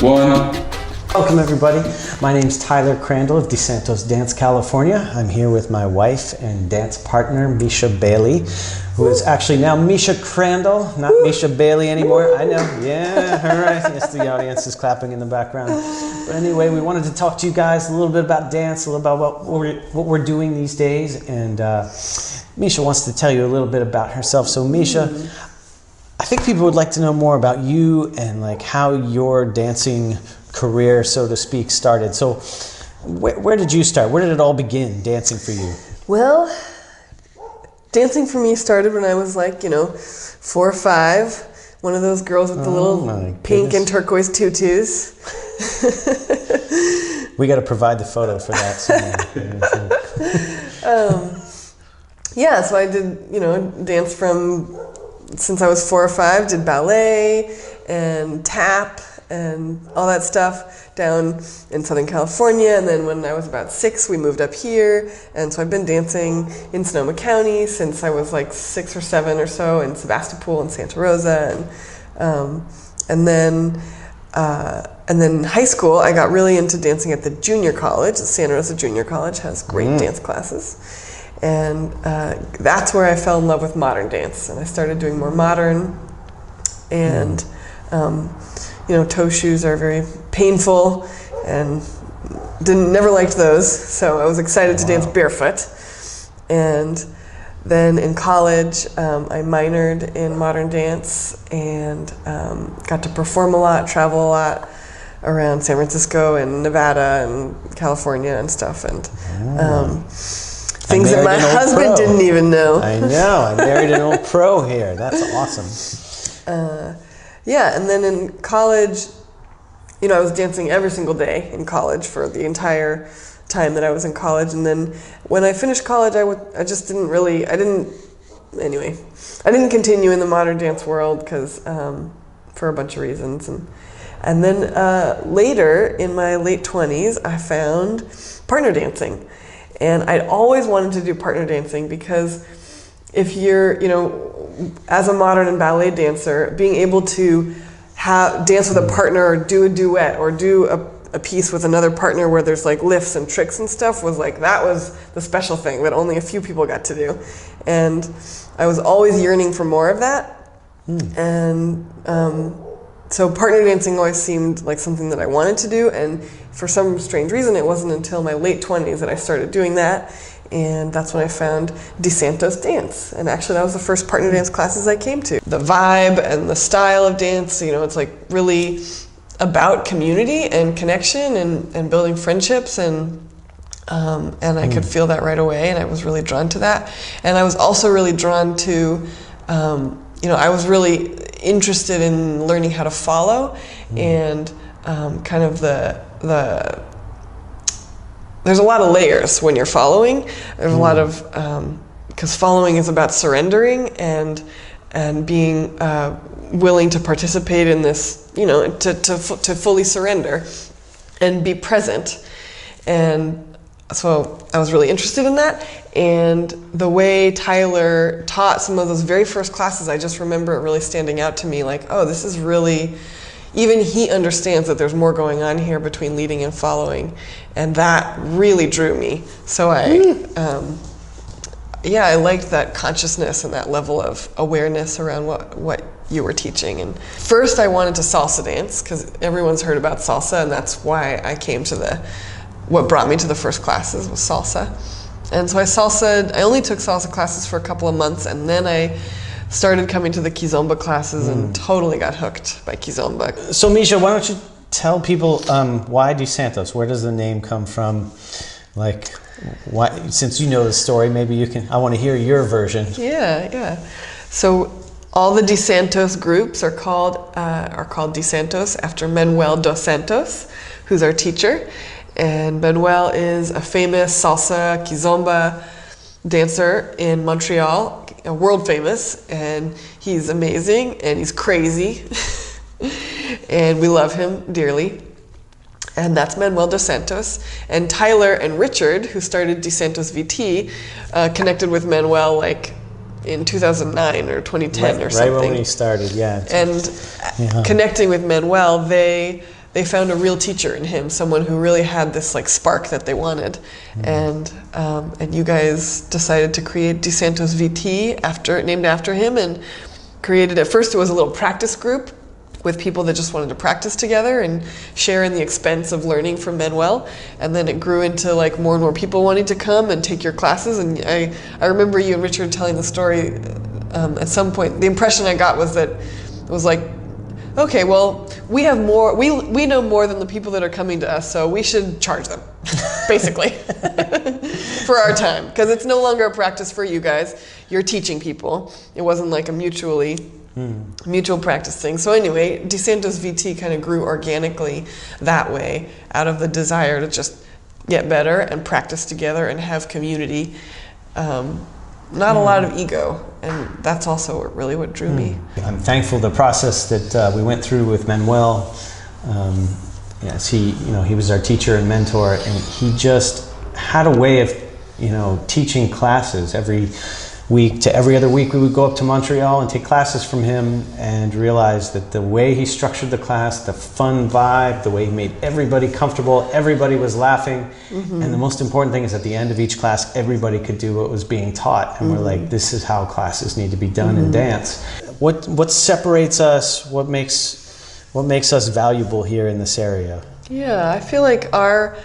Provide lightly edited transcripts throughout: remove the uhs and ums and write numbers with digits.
one. Welcome everybody. My name's Tyler Crandall of Dsantos Dance California. I'm here with my wife and dance partner, Misha Bailey, who is actually now Misha Crandall, not Misha Bailey anymore. I know, yeah, all right. Yes, the audience is clapping in the background. But anyway, we wanted to talk to you guys a little bit about dance, a little about what we're doing these days. And Misha wants to tell you a little bit about herself. So Misha, I think people would like to know more about you and like how your dancing career, so to speak, started. So where did you start? Where did it all begin, dancing for you? Well, dancing for me started when I was like, 4 or 5. One of those girls with the little pink and turquoise tutus. We got to provide the photo for that. Yeah, so I did, dance since I was 4 or 5, did ballet and tap and all that stuff down in Southern California. And then when I was about 6, we moved up here. And so I've been dancing in Sonoma County since I was like 6 or 7 or so, in Sebastopol and Santa Rosa. And then high school, I got really into dancing at the junior college. Santa Rosa Junior College has great dance classes. And that's where I fell in love with modern dance. And I started doing more modern. And toe shoes are very painful, and never liked those. So I was excited to dance barefoot. And then in college, I minored in modern dance and got to perform a lot, travel a lot around San Francisco and Nevada and California and stuff. And things that my husband didn't even know. I know. I married an old pro here. That's awesome. Yeah, and then in college, I was dancing every single day in college for the entire time that I was in college. And then when I finished college, I didn't continue in the modern dance world because for a bunch of reasons. And then later, in my late 20s, I found partner dancing. And I'd always wanted to do partner dancing because if you're, as a modern and ballet dancer, being able to dance with a partner or do a duet or do a piece with another partner where there's like lifts and tricks and stuff that was the special thing that only a few people got to do. And I was always yearning for more of that. And so partner dancing always seemed like something that I wanted to do. And for some strange reason, it wasn't until my late 20s that I started doing that. And that's when I found Dsantos Dance. And actually, that was the first partner dance classes I came to. The vibe and the style of dance, it's like really about community and connection and building friendships. And I could feel that right away. And I was really drawn to that. And I was also really drawn to, I was really interested in learning how to follow and kind of there's a lot of layers when you're following. There's a lot of, because following is about surrendering and being willing to participate in this, to fully surrender and be present. And so I was really interested in that. And the way Tyler taught some of those very first classes, I just remember it really standing out to me like, oh, this is really, even he understands that there's more going on here between leading and following. And that really drew me. So I liked that consciousness and that level of awareness around what you were teaching. And first I wanted to salsa dance because everyone's heard about salsa, and that's why I came to what brought me to the first classes was salsa. And so I only took salsa classes for a couple of months, and then I started coming to the Kizomba classes and totally got hooked by Kizomba. So Misha, why don't you tell people why Dsantos? Where does the name come from? Like, why? Since you know the story, maybe you can. I want to hear your version. Yeah. So all the Dsantos groups are called Dsantos after Manuel dos Santos, who's our teacher, and Manuel is a famous salsa Kizomba dancer in Montreal, world famous, and he's amazing and he's crazy. And we love him dearly. And that's Manuel dos Santos. And Tyler and Richard, who started Dsantos VT, connected with Manuel like in 2009 or 2010 or something. Right when we started, yeah. And connecting with Manuel, they they found a real teacher in him, someone who really had this like spark that they wanted. And you guys decided to create Dsantos VT named after him, and created, at first it was a little practice group with people that just wanted to practice together and share in the expense of learning from Manuel. And then it grew into like more and more people wanting to come and take your classes. And I remember you and Richard telling the story at some point. The impression I got was that it was like, okay, well, we have more, we know more than the people that are coming to us, so we should charge them, basically, for our time. Because it's no longer a practice for you guys. You're teaching people. It wasn't like a mutual practice thing. So anyway, Dsantos VT kind of grew organically that way, out of the desire to just get better and practice together and have community. Not a lot of ego, and that's also really what drew me. I'm thankful the process that we went through with Manuel. Yes, he was our teacher and mentor, and he just had a way of, teaching classes every week to every other week. We would go up to Montreal and take classes from him, and realize that the way he structured the class, the fun vibe, the way he made everybody comfortable, everybody was laughing. And the most important thing is at the end of each class, everybody could do what was being taught. And we're like, this is how classes need to be done in dance. What separates us? What makes us valuable here in this area? Yeah, I feel like our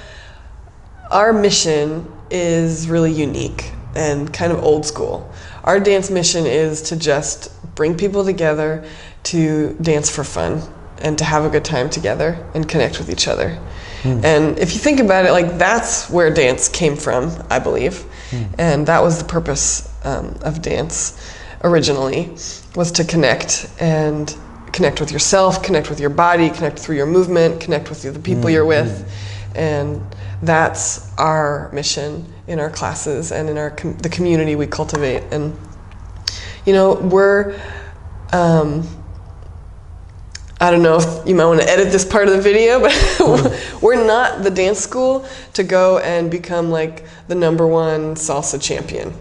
mission is really unique and kind of old school. Our dance mission is to just bring people together to dance for fun and to have a good time together and connect with each other. And if you think about it, like, that's where dance came from, I believe. And that was the purpose of dance originally, was to connect, and connect with yourself, connect with your body, connect through your movement, connect with the people you're with. And that's our mission in our classes and in the community we cultivate. And we're I don't know if you might want to edit this part of the video, but we're not the dance school to go and become like the #1 salsa champion.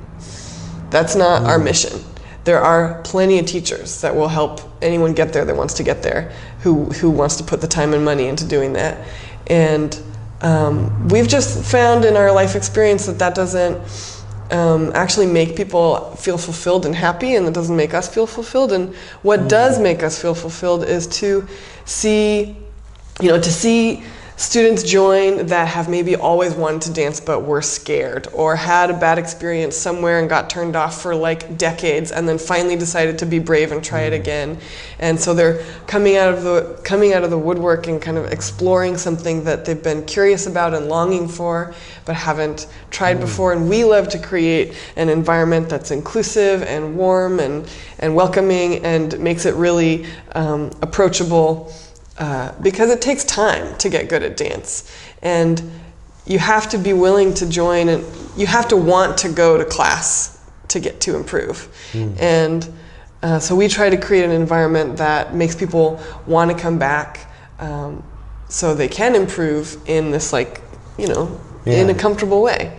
That's not our mission. There are plenty of teachers that will help anyone get there that wants to get there, who wants to put the time and money into doing that. And we've just found in our life experience that doesn't actually make people feel fulfilled and happy, and it doesn't make us feel fulfilled. And what does make us feel fulfilled is to see students join that have maybe always wanted to dance but were scared, or had a bad experience somewhere and got turned off for like decades, and then finally decided to be brave and try it again. And so they're coming out of the woodwork and kind of exploring something that they've been curious about and longing for but haven't tried before. And we love to create an environment that's inclusive and warm and welcoming, and makes it really approachable. Because it takes time to get good at dance, and you have to be willing to join, and you have to want to go to class to improve. And so we try to create an environment that makes people want to come back, so they can improve in this in a comfortable way.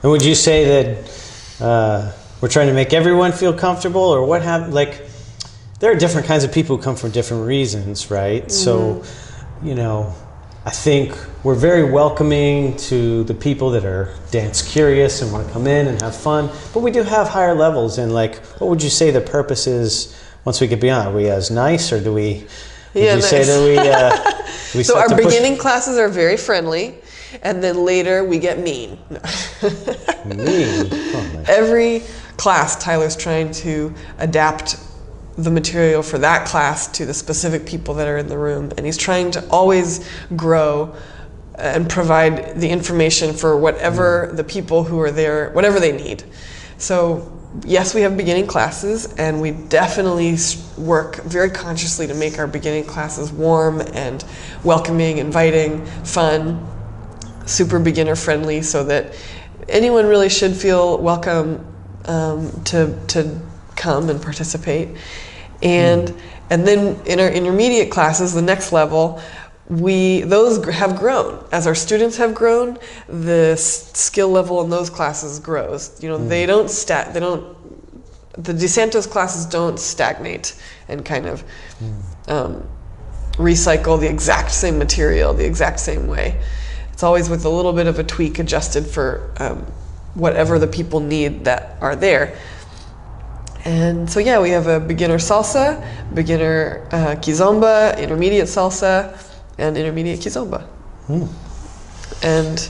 And would you say that we're trying to make everyone feel comfortable, or what happened? There are different kinds of people who come for different reasons, right? So, I think we're very welcoming to the people that are dance curious and want to come in and have fun. But we do have higher levels. And what would you say the purpose is once we get beyond? Are we as nice, or do we? Say that we So our beginning classes are very friendly, and then later we get mean. Mean. Oh, Every class, Tyler's trying to adapt the material for that class to the specific people that are in the room, and he's trying to always grow and provide the information for whatever the people who are there, whatever they need. So yes, we have beginning classes, and we definitely work very consciously to make our beginning classes warm and welcoming, inviting, fun, super beginner friendly, so that anyone really should feel welcome to come and participate. And then in our intermediate classes, the next level, those have grown. As our students have grown, the skill level in those classes grows. The Dsantos classes don't stagnate and kind of recycle the exact same material the exact same way. It's always with a little bit of a tweak adjusted for whatever the people need that are there. And so yeah, we have a beginner salsa, beginner kizomba, intermediate salsa, and intermediate kizomba. And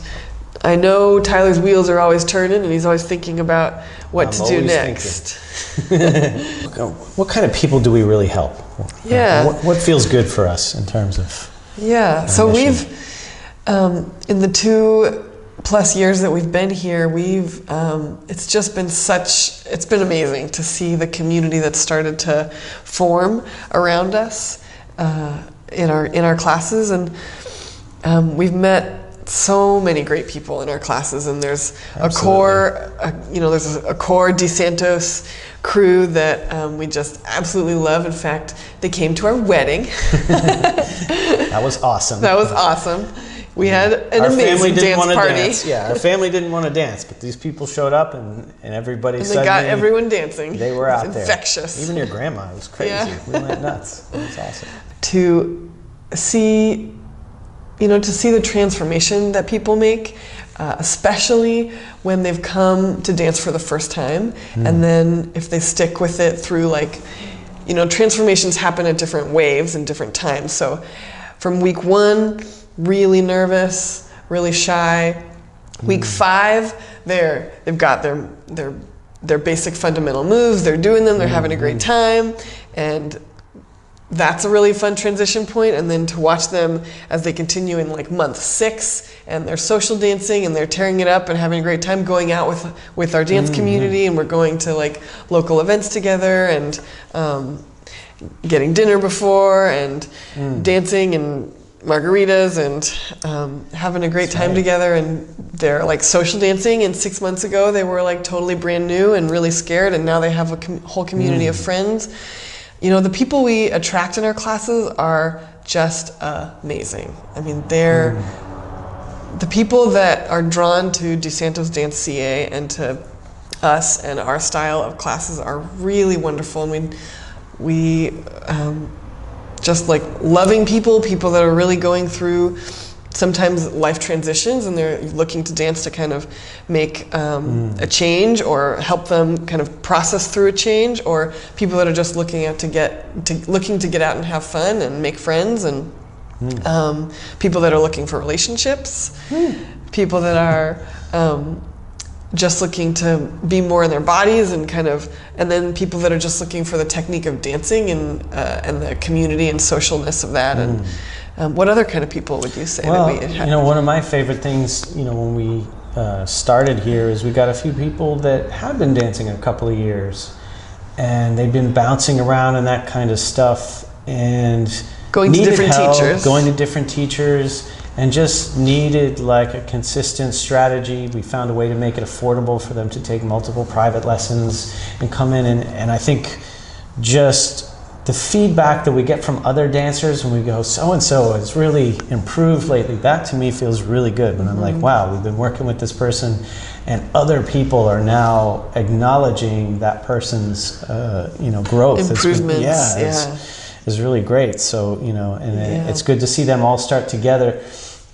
I know Tyler's wheels are always turning, and he's always thinking about what to do next. What kind of people do we really help? Yeah. What feels good for us in terms of? Yeah. So mission? we've in the 2+ years that we've been here, it's just been it's been amazing to see the community that's started to form around us in our classes, and we've met so many great people in our classes, and there's there's a core Dsantos crew that we just absolutely love. In fact, they came to our wedding. That was awesome. That was awesome. We had an amazing dance party. Dance. Yeah, our family didn't want to dance, but these people showed up, and everybody and they got everyone dancing. They were out there. Infectious. Even your grandma. It was crazy. Yeah. We went nuts. It was awesome. To see the transformation that people make, especially when they've come to dance for the first time, and then if they stick with it through, transformations happen at different waves and different times. So from week 1, really nervous, really shy. Week 5, they've got their basic fundamental moves, they're doing them, they're having a great time, and that's a really fun transition point. And then to watch them as they continue in month 6, and they're social dancing and they're tearing it up and having a great time, going out with our dance community, and we're going to local events together, and getting dinner before, and dancing and margaritas, and having a great time together. And they're social dancing, and 6 months ago they were totally brand new and really scared, and now they have a whole community of friends. The people we attract in our classes are just amazing. I mean, they're the people that are drawn to Dsantos Dance Ca and to us and our style of classes are really wonderful. And we just loving people that are really going through sometimes life transitions, and they're looking to dance to kind of make a change or help them kind of process through a change, or people that are just looking to get out and have fun and make friends, and people that are looking for relationships, people that are just looking to be more in their bodies, and then people that are just looking for the technique of dancing and the community and socialness of that. And what other kind of people would you say that we had? One of my favorite things, when we started here, is we got a few people that have been dancing a couple of years, and they've been bouncing around and that kind of stuff, and going to different teachers, and just needed a consistent strategy. We found a way to make it affordable for them to take multiple private lessons and come in, and I think just the feedback that we get from other dancers when we go, so-and-so has really improved lately, that to me feels really good. When I'm like, wow, we've been working with this person, and other people are now acknowledging that person's growth. Improvements, is really great. So, it's good to see them all start together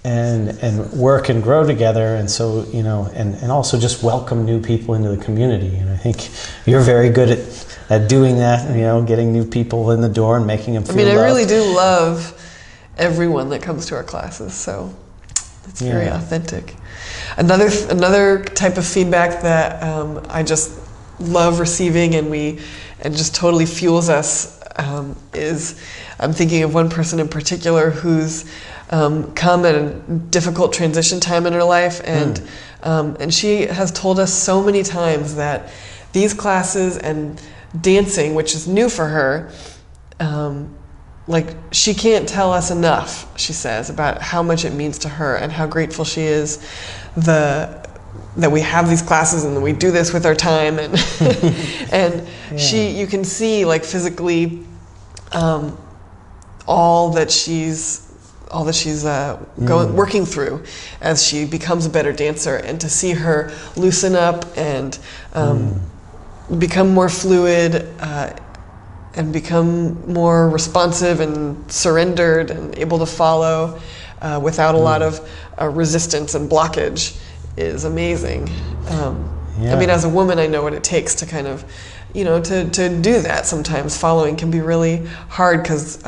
and work and grow together. And so, and also just welcome new people into the community. And I think you're very good at doing that, getting new people in the door and making them feel loved. I really do love everyone that comes to our classes, so it's very authentic. Another type of feedback that I just love receiving and just totally fuels us is, I'm thinking of one person in particular who's come at a difficult transition time in her life, and she has told us so many times that these classes and dancing, which is new for her, she can't tell us enough, she says, about how much it means to her and how grateful she is that we have these classes and that we do this with our time, and and you can see physically all that she's working through as she becomes a better dancer, and to see her loosen up and become more fluid and become more responsive and surrendered and able to follow without a lot of resistance and blockage is amazing. I mean, as a woman, I know what it takes to kind of, to do that. Sometimes following can be really hard because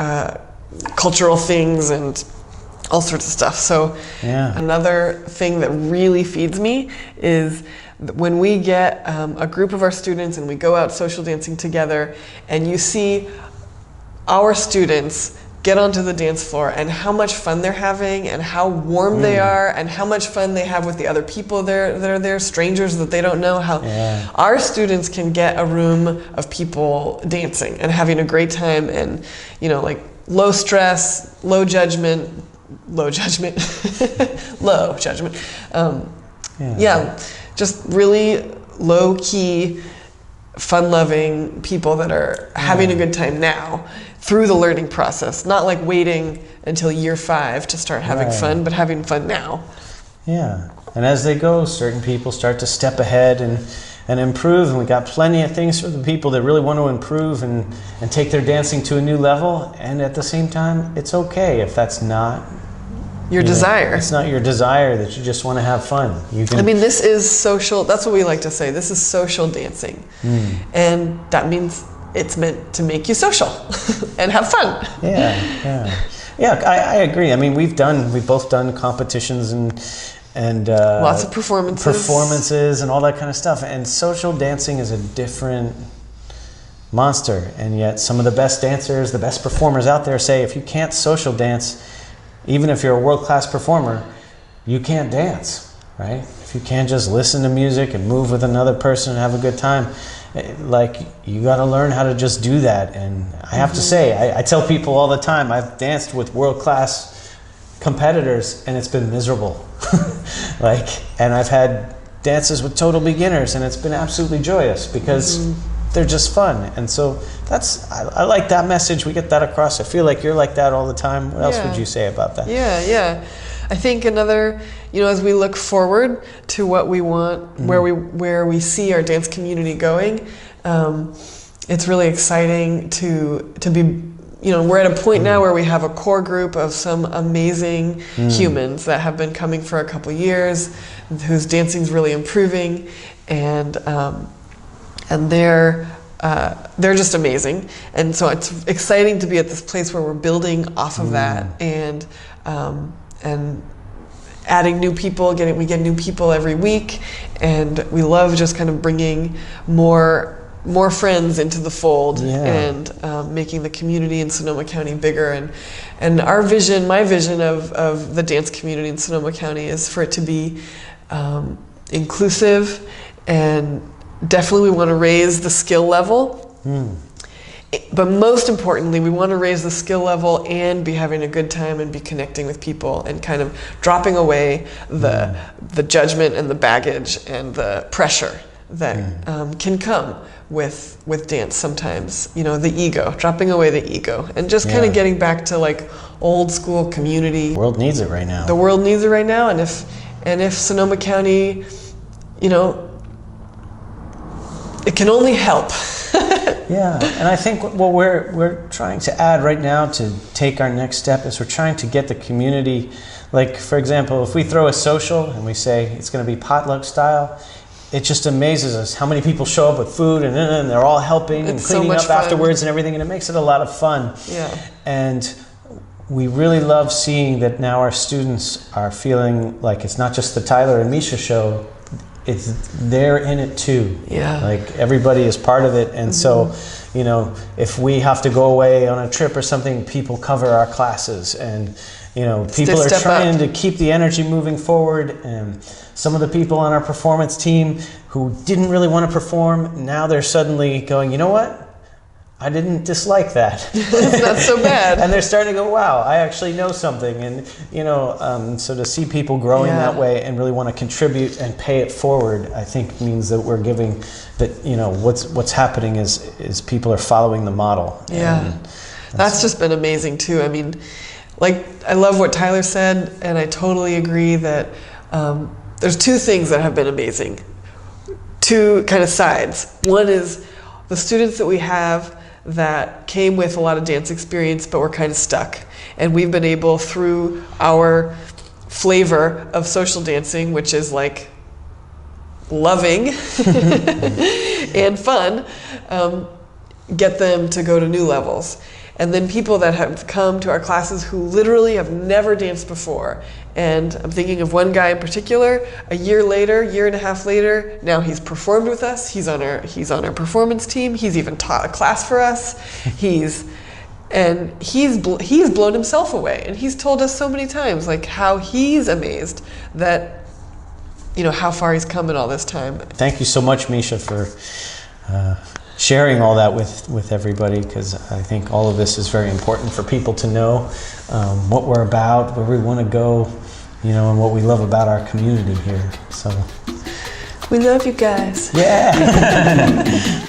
cultural things and all sorts of stuff. So another thing that really feeds me is when we get a group of our students and we go out social dancing together, and you see our students get onto the dance floor and how much fun they're having and how warm they are and how much fun they have with the other people that are there, strangers that they don't know, how our students can get a room of people dancing and having a great time, and like low stress, low judgment, low judgment. Just really low key, fun loving people that are having a good time now through the learning process, not like waiting until year 5 to start having fun, but having fun now. Yeah, and as they go, certain people start to step ahead and improve, and we got plenty of things for the people that really want to improve and take their dancing to a new level, and at the same time, it's okay if that's not your desire. It's not your desire, that you just want to have fun. I mean, this is social, that's what we like to say, this is social dancing. And that means it's meant to make you social and have fun. Yeah, I agree. I mean, we've both done competitions and lots of performances and all that kind of stuff. And social dancing is a different monster. And yet some of the best dancers, the best performers out there say, if you can't social dance, even if you're a world-class performer, you can't dance, right? If you can't just listen to music and move with another person and have a good time, like, you got to learn how to just do that. And I have to say, I tell people all the time, I've danced with world-class competitors and it's been miserable. And I've had dances with total beginners and it's been absolutely joyous because they're just fun. And so I like that message. We get that across. I feel like you're like that all the time. What else would you say about that? Yeah. I think another, as we look forward to what we want, where we see our dance community going, it's really exciting to be, we're at a point now where we have a core group of some amazing humans that have been coming for a couple years, whose dancing's really improving, and they're just amazing. And so it's exciting to be at this place where we're building off of that and adding new people. We get new people every week, and we love just kind of bringing more friends into the fold and making the community in Sonoma County bigger. And our vision, my vision of the dance community in Sonoma County is for it to be inclusive, and definitely we want to raise the skill level. But most importantly, we want to raise the skill level and be having a good time and be connecting with people and kind of dropping away the judgment and the baggage and the pressure that can come with dance sometimes. The ego, dropping away the ego, and just kind of getting back to like old school community. The world needs it right now. The world needs it right now, and if Sonoma County, it can only help. Yeah, and I think what we're trying to add right now to take our next step is we're trying to get the community, like, for example, if we throw a social and we say it's going to be potluck style, it just amazes us how many people show up with food and they're all helping and cleaning up afterwards and everything, and it makes it a lot of fun. Yeah. And we really love seeing that now our students are feeling like it's not just the Tyler and Misha show, they're in it too. Yeah. Like, everybody is part of it. And so, if we have to go away on a trip or something, people cover our classes, and, people are trying to keep the energy moving forward. And some of the people on our performance team who didn't really want to perform, now they're suddenly going, you know what? I didn't dislike that. It's not so bad. And they're starting to go, wow, I actually know something. And, so to see people growing that way and really want to contribute and pay it forward, I think means that we're giving that, what's happening is people are following the model. Yeah. That's just been amazing too. I mean, like, I love what Tyler said, and I totally agree that there's two things that have been amazing. Two kind of sides. One is the students that we have that came with a lot of dance experience but were kind of stuck. And we've been able, through our flavor of social dancing, which is like loving and fun, get them to go to new levels. And then people that have come to our classes who literally have never danced before. And I'm thinking of one guy in particular, a year and a half later, now he's performed with us. He's on our performance team. He's even taught a class for us. He's blown himself away. And he's told us so many times like how he's amazed that, you know, how far he's come in all this time. Thank you so much, Misha, for sharing all that with everybody, because I think all of this is very important for people to know what we're about, where we want to go, you know, and what we love about our community here. So we love you guys. Yeah.